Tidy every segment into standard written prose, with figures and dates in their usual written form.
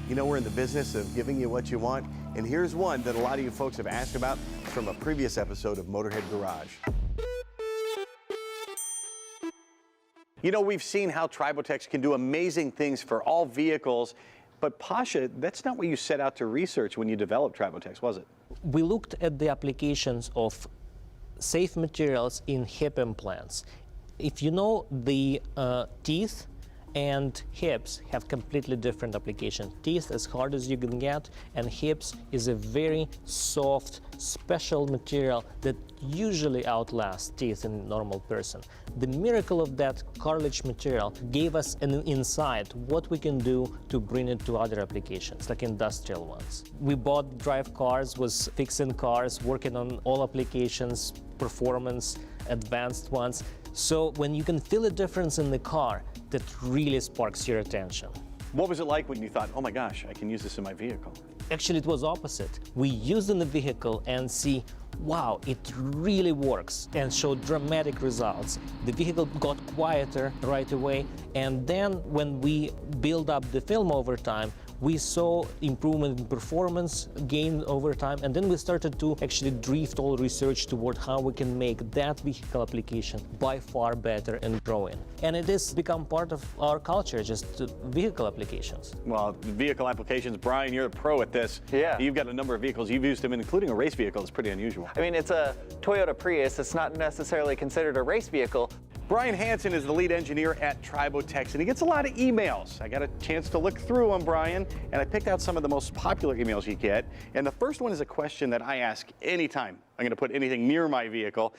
You know, we're in the business of giving you what you want, and here's one that a lot of you folks have asked about from a previous episode of Motorhead Garage. You know, we've seen how TriboTEX can do amazing things for all vehicles, but Pasha, that's not what you set out to research when you developed TriboTEX, was it? We looked at the applications of safe materials in hip implants. If you know, the teeth and hips have completely different applications. Teeth as hard as you can get, and hips is a very soft, special material that usually outlasts teeth in a normal person. The miracle of that cartilage material gave us an insight what we can do to bring it to other applications, like industrial ones. We bought Drive Cars, was fixing cars, working on all applications, performance, advanced ones. So when you can feel a difference in the car, that really sparks your attention. What was it like when you thought, oh my gosh, I can use this in my vehicle? Actually, it was opposite. We used in the vehicle and see, wow, it really works, and showed dramatic results. The vehicle got quieter right away, and then when we build up the film over time, we saw improvement in performance gain over time, and then we started to actually drift all research toward how we can make that vehicle application by far better and growing. And it has become part of our culture, just vehicle applications. Well, vehicle applications, Brian, you're a pro at this. Yeah. You've got a number of vehicles. You've used them, including a race vehicle. It's pretty unusual. I mean, it's a Toyota Prius. It's not necessarily considered a race vehicle. Brian Hansen is the lead engineer at TriboTEX, and he gets a lot of emails. I got a chance to look through them, Brian, and I picked out some of the most popular emails you get. And the first one is a question that I ask anytime I'm going to put anything near my vehicle.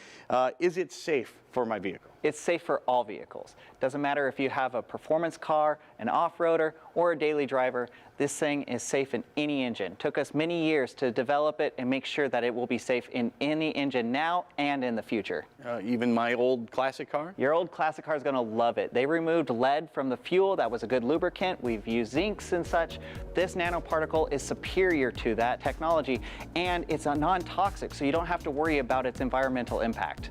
Is it safe for my vehicle? It's safe for all vehicles. Doesn't matter if you have a performance car, an off-roader, or a daily driver. This thing is safe in any engine. Took us many years to develop it and make sure that it will be safe in any engine now and in the future. Even my old classic car? Your old classic car is going to love it. They removed lead from the fuel. That was a good lubricant. We've used zincs and such. This nanoparticle is superior to that technology, and it's a non-toxic, so you don't have to worry about its environmental impact.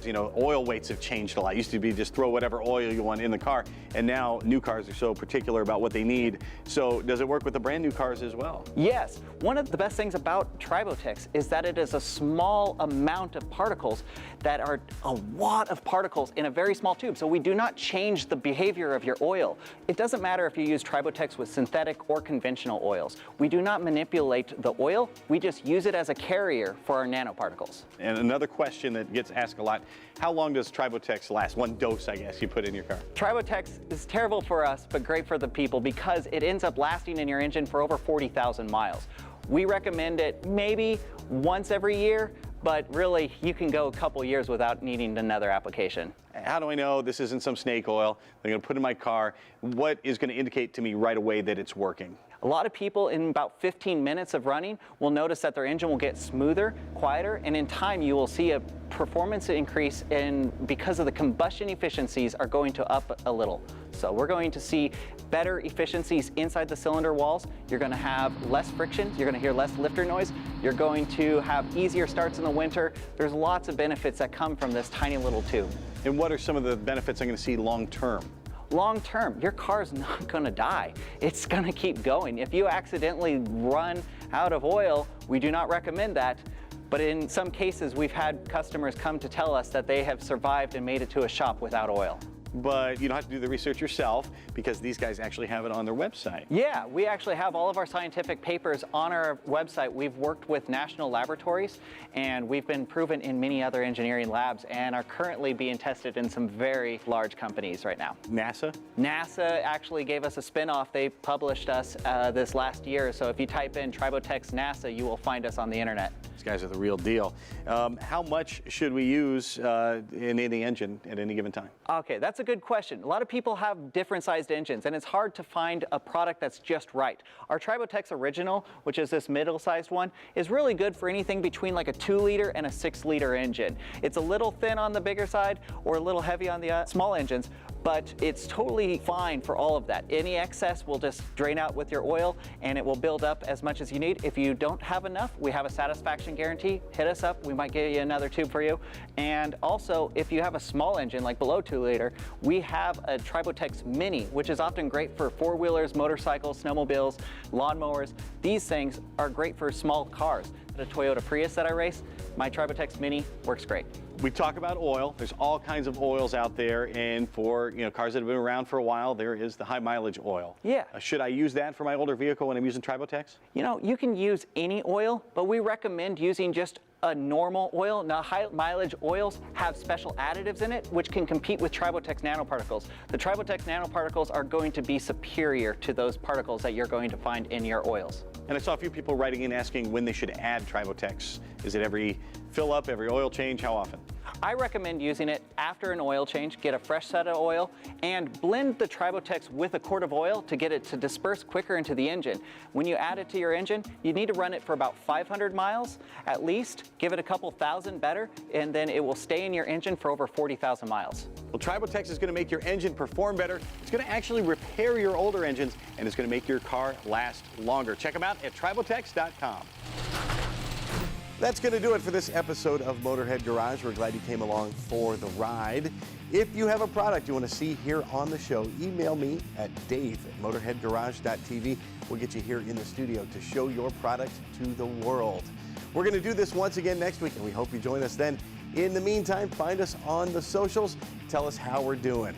You know, oil weights have changed a lot. It used to be just throw whatever oil you want in the car, and now new cars are so particular about what they need. So does it work with the brand new cars as well? Yes. One of the best things about TriboTEX is that it is a small amount of particles that are a lot of particles in a very small tube. So we do not change the behavior of your oil. It doesn't matter if you use TriboTEX with synthetic or conventional oils. We do not manipulate the oil. We just use it as a carrier for our nanoparticles. And another question that gets asked a lot, how long does TriboTEX last? One dose, I guess, you put in your car. TriboTEX is terrible for us, but great for the people because it ends up lasting in your engine for over 40,000 miles. We recommend it maybe once every year, but really you can go a couple years without needing another application. How do I know this isn't some snake oil I'm going to put in my car? What is going to indicate to me right away that it's working? A lot of people in about 15 minutes of running will notice that their engine will get smoother, quieter, and in time you will see a performance increase because of the combustion efficiencies are going to up a little. So we're going to see better efficiencies inside the cylinder walls. You're going to have less friction. You're going to hear less lifter noise. You're going to have easier starts in the winter. There's lots of benefits that come from this tiny little tube. And what are some of the benefits I'm going to see long term? Long term, your car's not going to die. It's going to keep going. If you accidentally run out of oil, we do not recommend that. But in some cases, we've had customers come to tell us that they have survived and made it to a shop without oil. But you don't have to do the research yourself because these guys actually have it on their website. Yeah, we actually have all of our scientific papers on our website. We've worked with national laboratories and we've been proven in many other engineering labs and are currently being tested in some very large companies right now. NASA? NASA actually gave us a spin-off. They published us this last year. So if you type in TriboTEX NASA, you will find us on the internet. These guys are the real deal. How much should we use in any engine at any given time? Okay, that's a good question. A lot of people have different sized engines and it's hard to find a product that's just right. Our TriboTEX Original, which is this middle-sized one, is really good for anything between like a 2-liter and a 6-liter engine. It's a little thin on the bigger side or a little heavy on the small engines, but it's totally fine for all of that. Any excess will just drain out with your oil and it will build up as much as you need. If you don't have enough, we have a satisfaction guarantee. Hit us up, we might get you another tube for you. And also, if you have a small engine, like below 2 liter, we have a TriboTEX Mini, which is often great for four-wheelers, motorcycles, snowmobiles, lawnmowers. These things are great for small cars. The Toyota Prius that I race, my TriboTEX Mini works great. We talk about oil. There's all kinds of oils out there, and for cars that have been around for a while, there is the high mileage oil. Yeah. Should I use that for my older vehicle when I'm using TriboTEX? You can use any oil, but we recommend using just a normal oil. Now, high mileage oils have special additives in it, which can compete with TriboTEX nanoparticles. The TriboTEX nanoparticles are going to be superior to those particles that you're going to find in your oils. And I saw a few people writing in asking when they should add TriboTEX. Is it every fill up, every oil change? How often? I recommend using it after an oil change. Get a fresh set of oil and blend the TriboTEX with a quart of oil to get it to disperse quicker into the engine. When you add it to your engine, you need to run it for about 500 miles at least. Give it a couple thousand better, and then it will stay in your engine for over 40,000 miles. Well, TriboTEX is going to make your engine perform better. It's going to actually repair your older engines, and it's going to make your car last longer. Check them out at TriboTEX.com. That's going to do it for this episode of Motorhead Garage. We're glad you came along for the ride. If you have a product you want to see here on the show, email me at dave@motorheadgarage.tv. We'll get you here in the studio to show your product to the world. We're going to do this once again next week, and we hope you join us then. In the meantime, find us on the socials. Tell us how we're doing.